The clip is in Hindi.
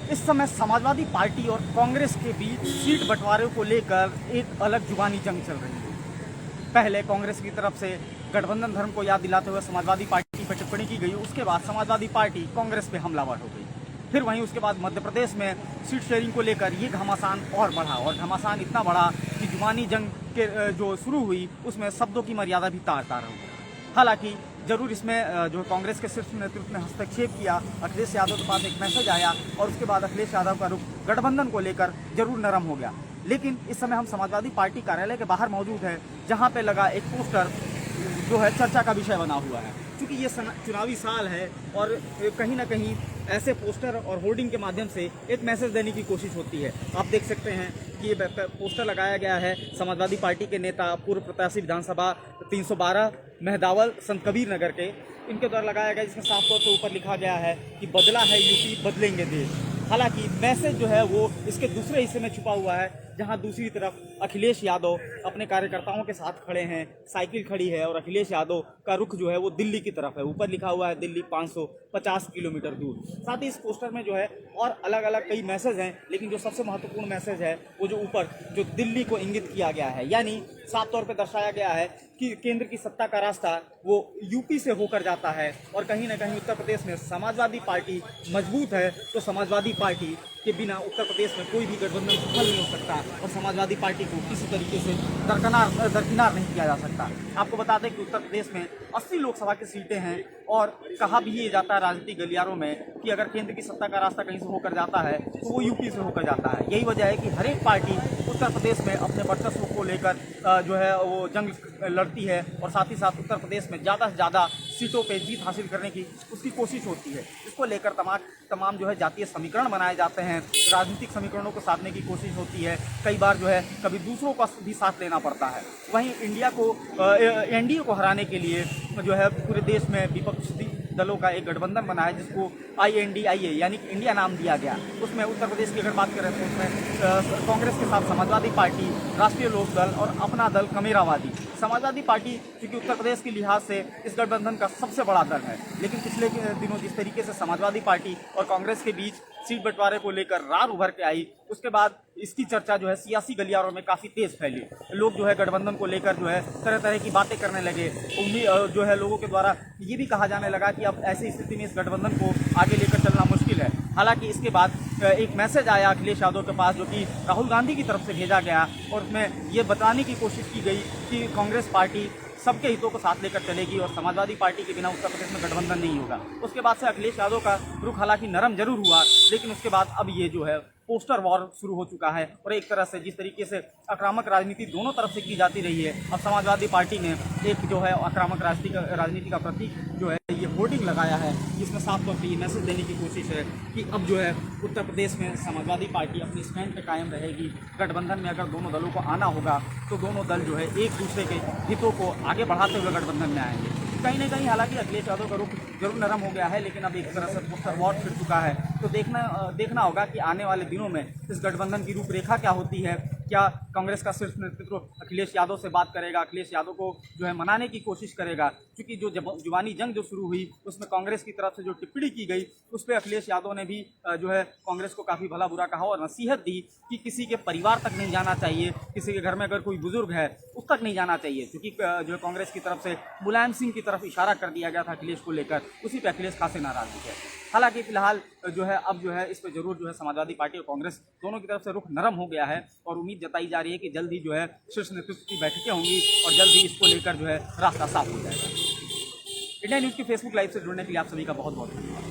इस समय समाजवादी पार्टी और कांग्रेस के बीच सीट बंटवारे को लेकर एक अलग जुबानी जंग चल रही है। पहले कांग्रेस की तरफ से गठबंधन धर्म को याद दिलाते हुए समाजवादी पार्टी पर टिप्पणी की गई, उसके बाद समाजवादी पार्टी कांग्रेस पे हमलावर हो गई। फिर वहीं उसके बाद मध्य प्रदेश में सीट शेयरिंग को लेकर ये घमासान और बढ़ा, और घमासान इतना बढ़ा कि जुबानी जंग के जो शुरू हुई उसमें शब्दों की मर्यादा भी तार तार हो गई। हालांकि जरूर इसमें जो कांग्रेस के शीर्ष नेतृत्व ने हस्तक्षेप किया, अखिलेश यादव के पास एक मैसेज आया और उसके बाद अखिलेश यादव का रुख गठबंधन को लेकर जरूर नरम हो गया। लेकिन इस समय हम समाजवादी पार्टी कार्यालय के बाहर मौजूद हैं, जहां पे लगा एक पोस्टर जो है चर्चा का विषय बना हुआ है। क्योंकि ये चुनावी साल है और कहीं ना कहीं ऐसे पोस्टर और होर्डिंग के माध्यम से एक मैसेज देने की कोशिश होती है। आप देख सकते हैं कि ये पोस्टर लगाया गया है समाजवादी पार्टी के नेता पूर्व प्रत्याशी विधानसभा 312 मेहदावल संत कबीर नगर के, इनके द्वारा लगाया गया, जिसमें साफ तौर पर ऊपर लिखा गया है कि बदला है यूपी, बदलेंगे देश। हालांकि मैसेज जो है वो इसके दूसरे हिस्से में छुपा हुआ है, जहां दूसरी तरफ अखिलेश यादव अपने कार्यकर्ताओं के साथ खड़े हैं, साइकिल खड़ी है और अखिलेश यादव का रुख जो है वो दिल्ली की तरफ है। ऊपर लिखा हुआ है दिल्ली 550 किलोमीटर दूर। साथ ही इस पोस्टर में जो है और अलग अलग कई मैसेज हैं, लेकिन जो सबसे महत्वपूर्ण मैसेज है वो जो ऊपर जो दिल्ली को इंगित किया गया है, यानी साफ तौर पर दर्शाया गया है कि केंद्र की सत्ता का रास्ता वो यूपी से होकर जाता है। और कहीं ना कहीं उत्तर प्रदेश में समाजवादी पार्टी मजबूत है, तो समाजवादी पार्टी के बिना उत्तर प्रदेश में कोई भी गठबंधन सफल नहीं हो सकता और समाजवादी पार्टी को किसी तरीके से दरकिनार नहीं किया जा सकता। आपको बता दें कि उत्तर प्रदेश में 80 लोकसभा की सीटें हैं और कहा भी ये जाता है राजनीतिक गलियारों में कि अगर केंद्र की सत्ता का रास्ता कहीं से होकर जाता है तो वो यूपी से होकर जाता है। यही वजह है कि हर एक पार्टी उत्तर प्रदेश में अपने वर्चस्व को लेकर जो है वो जंग लड़ती है और साथ ही साथ उत्तर प्रदेश में ज़्यादा से ज़्यादा सीटों पे जीत हासिल करने की उसकी कोशिश होती है। इसको लेकर तमाम जो है जातीय समीकरण बनाए जाते हैं, राजनीतिक समीकरणों को साधने की कोशिश होती है। कई बार जो है कभी दूसरों का भी साथ लेना पड़ता है। वहीं एनडीए को हराने के लिए जो है पूरे देश में विपक्षी दलों का एक गठबंधन बना है, जिसको INDIA यानी कि इंडिया नाम दिया गया। उसमें उत्तर प्रदेश की अगर बात करें तो उसमें कांग्रेस के साथ समाजवादी पार्टी, राष्ट्रीय लोक दल और अपना दल कमेरावादी। समाजवादी पार्टी क्योंकि उत्तर प्रदेश के लिहाज से इस गठबंधन का सबसे बड़ा दल है, लेकिन पिछले दिनों जिस तरीके से समाजवादी पार्टी और कांग्रेस के बीच सीट बंटवारे को लेकर रार उभर के आई, उसके बाद इसकी चर्चा जो है सियासी गलियारों में काफ़ी तेज फैली। लोग जो है गठबंधन को लेकर जो है तरह तरह की बातें करने लगे। जो है लोगों के द्वारा ये भी कहा जाने लगा कि अब ऐसी स्थिति में इस गठबंधन को आगे लेकर चलना मुश्किल है। हालांकि इसके बाद एक मैसेज आया अखिलेश यादव के पास, जो कि राहुल गांधी की तरफ से भेजा गया और उसमें ये बताने की कोशिश की गई कि कांग्रेस पार्टी सबके हितों को साथ लेकर चलेगी और समाजवादी पार्टी के बिना उत्तर प्रदेश में गठबंधन नहीं होगा। उसके बाद से अखिलेश यादव का रुख हालांकि नरम जरूर हुआ, लेकिन उसके बाद अब ये जो है पोस्टर वॉर शुरू हो चुका है और एक तरह से जिस तरीके से आक्रामक राजनीति दोनों तरफ से की जाती रही है, अब समाजवादी पार्टी ने एक जो है आक्रामक राजनीति का प्रतीक जो है ये होर्डिंग लगाया है, जिसमें साफ तौर पर ये मैसेज देने की कोशिश है कि अब जो है उत्तर प्रदेश में समाजवादी पार्टी अपनी स्टैंड पर कायम रहेगी। गठबंधन में अगर दोनों दलों को आना होगा तो दोनों दल जो है एक दूसरे के हितों को आगे बढ़ाते हुए गठबंधन में आएंगे। कहीं ना कहीं हालांकि अखिलेश यादव का रुख जरूर नरम हो गया है, लेकिन अब एक तरह से पोस्टर वॉर छिड़ चुका है। तो देखना होगा कि आने वाले दिनों में इस गठबंधन की रूपरेखा क्या होती है। क्या कांग्रेस का शीर्ष नेतृत्व अखिलेश यादव से बात करेगा, अखिलेश यादव को जो है मनाने की कोशिश करेगा? क्योंकि जो जुबानी जंग जो शुरू हुई उसमें कांग्रेस की तरफ से जो टिप्पणी की गई उस पर अखिलेश यादव ने भी जो है कांग्रेस को काफ़ी भला बुरा कहा और नसीहत दी कि किसी के परिवार तक नहीं जाना चाहिए, किसी के घर में अगर कोई बुजुर्ग है उस तक नहीं जाना चाहिए। क्योंकि जो है कांग्रेस की तरफ से मुलायम सिंह की तरफ इशारा कर दिया गया था अखिलेश को लेकर, उसी पर अखिलेश खासे नाराज है। हालांकि फिलहाल जो है अब जो है इस पर जरूर जो है समाजवादी पार्टी और कांग्रेस दोनों की तरफ से रुख नरम हो गया है और उम्मीद जताई जा रही है कि जल्द ही जो है शीर्ष नेतृत्व की बैठकें होंगी और जल्द ही इसको लेकर जो है रास्ता साफ हो जाएगा। इंडिया न्यूज़ की फेसबुक लाइव से जुड़ने के लिए आप सभी का बहुत बहुत धन्यवाद।